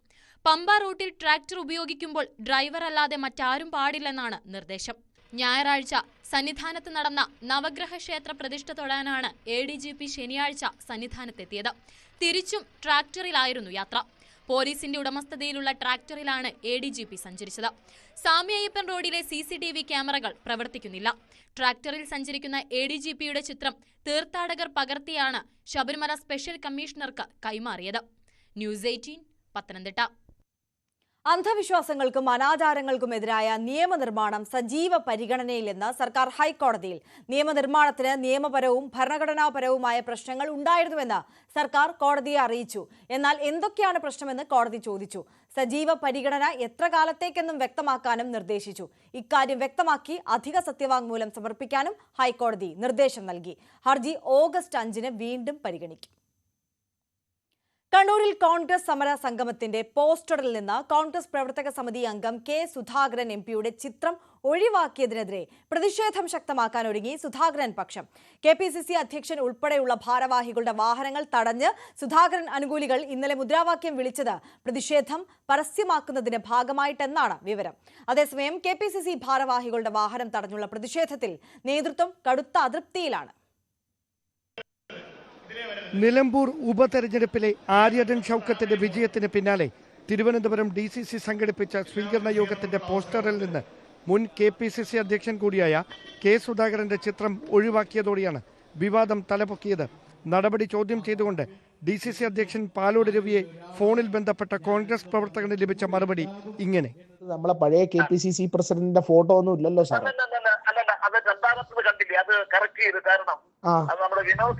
പമ്പ റൂട്ടിൽ ട്രാക്ടർ ഉപയോഗിക്കുമ്പോൾ ഡ്രൈവർ അല്ലാതെ മറ്റാരും പാടില്ലെന്നാണ് നിർദ്ദേശം. ഞായറാഴ്ച സന്നിധാനത്ത് നടന്ന നവഗ്രഹ ക്ഷേത്ര പ്രതിഷ്ഠ തൊഴാനാണ് ADGP ശനിയാഴ്ച സന്നിധാനത്തെത്തിയത്. തിരിച്ചും ട്രാക്ടറിലായിരുന്നു യാത്ര. പോലീസിന്റെ ഉടമസ്ഥതയിലുള്ള ട്രാക്ടറിലാണ് ADGP സഞ്ചരിച്ചത്. സാമി അയ്യപ്പൻ റോഡിലെ CCTV ക്യാമറകൾ പ്രവർത്തിക്കുന്നില്ല. ട്രാക്ടറിൽ സഞ്ചരിക്കുന്ന ADGPയുടെ ചിത്രം തീർത്ഥാടകർ പകർത്തിയാണ് ശബരിമല സ്പെഷ്യൽ കമ്മീഷണർക്ക് കൈമാറിയത്. ന്യൂസ് 18 പത്തനംതിട്ട. അന്ധവിശ്വാസങ്ങൾക്കും അനാചാരങ്ങൾക്കുമെതിരായ നിയമനിർമ്മാണം സജീവ പരിഗണനയിലെന്ന് സർക്കാർ ഹൈക്കോടതിയിൽ. നിയമനിർമ്മാണത്തിന് നിയമപരവും ഭരണഘടനാപരവുമായ പ്രശ്നങ്ങൾ ഉണ്ടായിരുന്നുവെന്ന് സർക്കാർ കോടതിയെ അറിയിച്ചു. എന്നാൽ എന്തൊക്കെയാണ് പ്രശ്നമെന്ന് കോടതി ചോദിച്ചു. സജീവ പരിഗണന എത്ര കാലത്തേക്കെന്നും വ്യക്തമാക്കാനും നിർദ്ദേശിച്ചു. ഇക്കാര്യം വ്യക്തമാക്കി അധിക സത്യവാങ്മൂലം സമർപ്പിക്കാനും ഹൈക്കോടതി നിർദ്ദേശം നൽകി. ഹർജി ഓഗസ്റ്റ് 5 വീണ്ടും പരിഗണിക്കും. കണ്ണൂരിൽ കോൺഗ്രസ് സമര സംഗമത്തിന്റെ പോസ്റ്ററിൽ നിന്ന് കോൺഗ്രസ് പ്രവർത്തക സമിതി അംഗം കെ സുധാകരൻ എംപിയുടെ ചിത്രം ഒഴിവാക്കിയതിനെതിരെ പ്രതിഷേധം ശക്തമാക്കാൻ ഒരുങ്ങി സുധാകരൻ പക്ഷം. KPCC അധ്യക്ഷൻ ഉൾപ്പെടെയുള്ള ഭാരവാഹികളുടെ വാഹനങ്ങൾ തടഞ്ഞ് സുധാകരൻ അനുകൂലികൾ ഇന്നലെ മുദ്രാവാക്യം വിളിച്ചത് പ്രതിഷേധം പരസ്യമാക്കുന്നതിന്റെ ഭാഗമായിട്ടെന്നാണ് വിവരം. അതേസമയം KPCC ഭാരവാഹികളുടെ വാഹനം തടഞ്ഞുള്ള പ്രതിഷേധത്തിൽ നേതൃത്വം കടുത്ത അതൃപ്തിയിലാണ്. നിലമ്പൂർ ഉപതെരഞ്ഞെടുപ്പിലെ ആര്യടൻ ഷൗക്കത്തിന്റെ വിജയത്തിന് പിന്നാലെ തിരുവനന്തപുരം DCC സംഘടിപ്പിച്ച സ്വീകരണ യോഗത്തിന്റെ പോസ്റ്ററിൽ നിന്ന് മുൻ KPCC അധ്യക്ഷൻ കൂടിയായ കെ സുധാകരന്റെ ചിത്രം ഒഴിവാക്കിയതോടെയാണ് വിവാദം തലപൊക്കിയത്. നടപടി ചോദ്യം ചെയ്തുകൊണ്ട് DCC അധ്യക്ഷൻ പാലോട് രവിയെ ഫോണിൽ ബന്ധപ്പെട്ട കോൺഗ്രസ് പ്രവർത്തകന് ലഭിച്ച മറുപടി ഇങ്ങനെ: നമ്മളെ പഴയ KPCC പ്രസിഡന്റിന്റെ ഫോട്ടോ ഒന്നും ഇല്ലല്ലോ സാർ. അത് രണ്ടാമത്തത് കണ്ടില്ലേ, അത് കറക്റ്റ് ചെയ്ത്. കാരണം അത് നമ്മുടെ വിനോദ്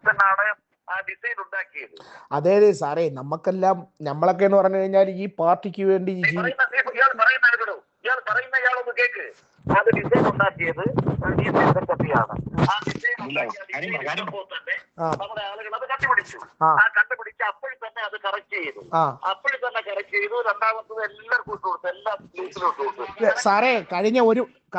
തന്നെയാണ് ആ ഡിസൈൻ ഉണ്ടാക്കിയത്. അതെ സാറേ, നമ്മളൊക്കെ എന്ന് പറഞ്ഞു കഴിഞ്ഞാൽ ഈ പാർട്ടിക്ക് വേണ്ടി ഇയാളൊന്ന് കേക്ക്. അത് ഡിസൈൻ ഉണ്ടാക്കിയത് സെക്രട്ടറിയാണ്. ആ ഡിസൈൻ ഉണ്ടാക്കിയപ്പോൾ തന്നെ നമ്മുടെ ആളുകൾ അത് കണ്ടുപിടിച്ചു. കണ്ടുപിടിച്ച് അപ്പോൾ തന്നെ അത് കറക്റ്റ് ചെയ്തു. രണ്ടാമത്തത് എല്ലാവർക്കും ഇട്ട് കൊടുത്തു, എല്ലാ ന്യൂസിലും ഇട്ട് കൊടുത്തു. സാറേ,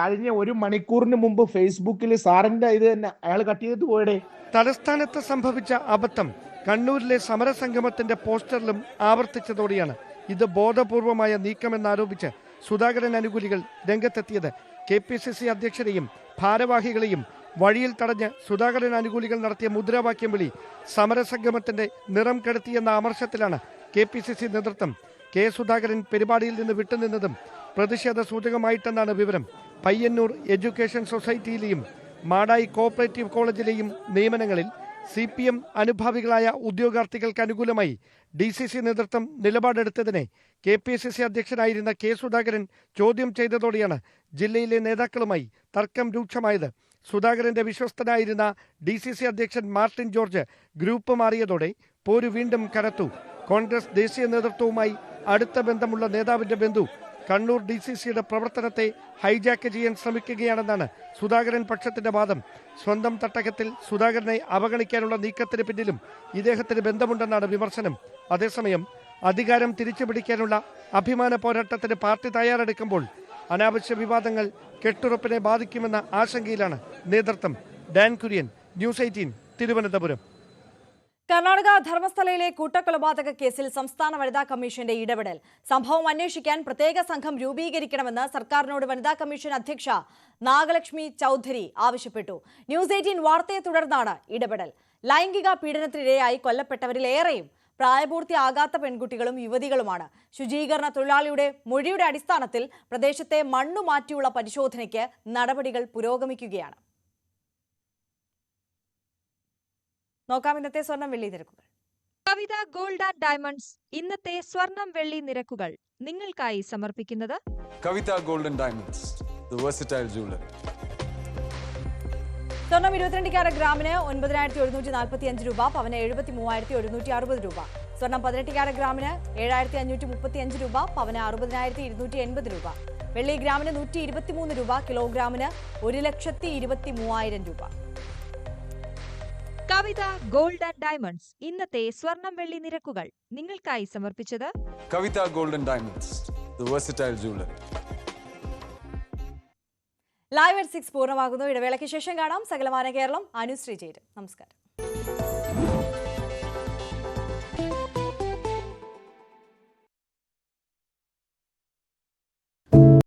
കഴിഞ്ഞ ഒരു മണിക്കൂറിന് മുമ്പ് ഫേസ്ബുക്കിൽ സാറിന്റെ ഇത് തന്നെ അയാൾ കട്ട് ചെയ്തിട്ട് പോയടേ. തലസ്ഥാനത്ത് സംഭവിച്ച അബദ്ധം കണ്ണൂരിലെ സമരസംഗമത്തിന്റെ പോസ്റ്ററിലും ആവർത്തിച്ചതോടെയാണ് ഇത് ബോധപൂർവമായ നീക്കമെന്നാരോപിച്ച് സുധാകരൻ അനുകൂലികൾ രംഗത്തെത്തിയത്. KPCC അധ്യക്ഷരെയും ഭാരവാഹികളെയും വഴിയിൽ തടഞ്ഞ് സുധാകരൻ അനുകൂലികൾ നടത്തിയ മുദ്രാവാക്യം വിളി സമരസംഗമത്തിന്റെ നിറം കെടുത്തിയെന്ന അമർഷത്തിലാണ് KPCC നേതൃത്വം. കെ സുധാകരൻ പരിപാടിയിൽ നിന്ന് വിട്ടുനിന്നതും പ്രതിഷേധ സൂചകമായിട്ടെന്നാണ് വിവരം. പയ്യന്നൂർ എഡ്യൂക്കേഷൻ സൊസൈറ്റിയിലെയും മാടായി കോഓപ്പറേറ്റീവ് കോളേജിലെയും നിയമനങ്ങളിൽ CPM അനുഭാവികളായ ഉദ്യോഗാർത്ഥികൾക്ക് അനുകൂലമായി DCC നേതൃത്വം നിലപാടെടുത്തതിനെ KPCC അധ്യക്ഷനായിരുന്ന കെ സുധാകരൻ ചോദ്യം ചെയ്തതോടെയാണ് ജില്ലയിലെ നേതാക്കളുമായി തർക്കം രൂക്ഷമായത്. സുധാകരന്റെ വിശ്വസ്തനായിരുന്ന DCC അധ്യക്ഷൻ മാർട്ടിൻ ജോർജ് ഗ്രൂപ്പ് മാറിയതോടെ പോര് വീണ്ടും കനത്തു. കോൺഗ്രസ് ദേശീയ നേതൃത്വവുമായി അടുത്ത ബന്ധമുള്ള നേതാവിന്റെ ബന്ധു കണ്ണൂർ DCCയുടെ പ്രവർത്തനത്തെ ഹൈജാക്ക് ചെയ്യാൻ ശ്രമിക്കുകയാണെന്നാണ് സുധാകരൻ പക്ഷത്തിന്റെ വാദം. സ്വന്തം തട്ടകത്തിൽ സുധാകരനെ അവഗണിക്കാനുള്ള നീക്കത്തിന് പിന്നിലും ഇദ്ദേഹത്തിന് ബന്ധമുണ്ടെന്നാണ് വിമർശനം. അതേസമയം അധികാരം തിരിച്ചുപിടിക്കാനുള്ള അഭിമാന പോരാട്ടത്തിന് പാർട്ടി തയ്യാറെടുക്കുമ്പോൾ അനാവശ്യ വിവാദങ്ങൾ കെട്ടുറപ്പിനെ ബാധിക്കുമെന്ന ആശങ്കയിലാണ് നേതൃത്വം. Dan Kurian, news 18, Thiruvananthapuram. കർണാടക ധർമ്മസ്ഥലയിലെ കൂട്ടക്കൊലപാതക കേസിൽ സംസ്ഥാന വനിതാ കമ്മീഷന്റെ ഇടപെടൽ. സംഭവം അന്വേഷിക്കാൻ പ്രത്യേക സംഘം രൂപീകരിക്കണമെന്ന് സർക്കാരിനോട് വനിതാ കമ്മീഷൻ അധ്യക്ഷ നാഗലക്ഷ്മി ചൌധരി ആവശ്യപ്പെട്ടു. ന്യൂസ് 18 വാർത്തയെ തുടർന്നാണ് ഇടപെടൽ. ലൈംഗിക പീഡനത്തിനിരയായി കൊല്ലപ്പെട്ടവരിലേറെയും പ്രായപൂർത്തിയാകാത്ത പെൺകുട്ടികളും യുവതികളുമാണ്. ശുചീകരണ തൊഴിലാളിയുടെ മൊഴിയുടെ അടിസ്ഥാനത്തിൽ പ്രദേശത്തെ മണ്ണു മാറ്റിയുള്ള പരിശോധനയ്ക്ക് നടപടികൾ പുരോഗമിക്കുകയാണ്. നോക്കാം ഇന്നത്തെ സ്വർണം വെള്ളി നിരക്കുകൾ. കവിത ഗോൾഡ് ആൻഡ് ഡയമണ്ട്സ് ഇന്നത്തെ സ്വർണം വെള്ളി നിരക്കുകൾ നിങ്ങൾക്കായി സമർപ്പിക്കുന്നത് Kavitha gold and diamonds, the versatile jewellery. സ്വർണം 22 കാരറ്റ് ഗ്രാമിന് 9,145 രൂപ, പവന് 73,160 രൂപ. സ്വർണം 18 കാരറ്റ് ഗ്രാമിന് 7,535 രൂപ, പവന് 60,280 രൂപ. വെള്ളി ഗ്രാമിന് 123 രൂപ, കിലോഗ്രാമിന് 1,23,000 രൂപ. കവിത ഗോൾഡ് ആൻഡ് ഡയമണ്ട്സ് ഇന്നത്തെ സ്വർണം വെള്ളി നിരക്കുകൾ നിങ്ങൾക്കായി സമർപ്പിച്ചത് Kavitha gold and diamonds, the versatile jewellery. Live at 6 പൂർണ്ണമാകുന്നു. ഇടവേളയ്ക്ക് ശേഷം കാണാം. സകലമാന കേരളം അനുശ്രീ ചേരും. നമസ്കാരം.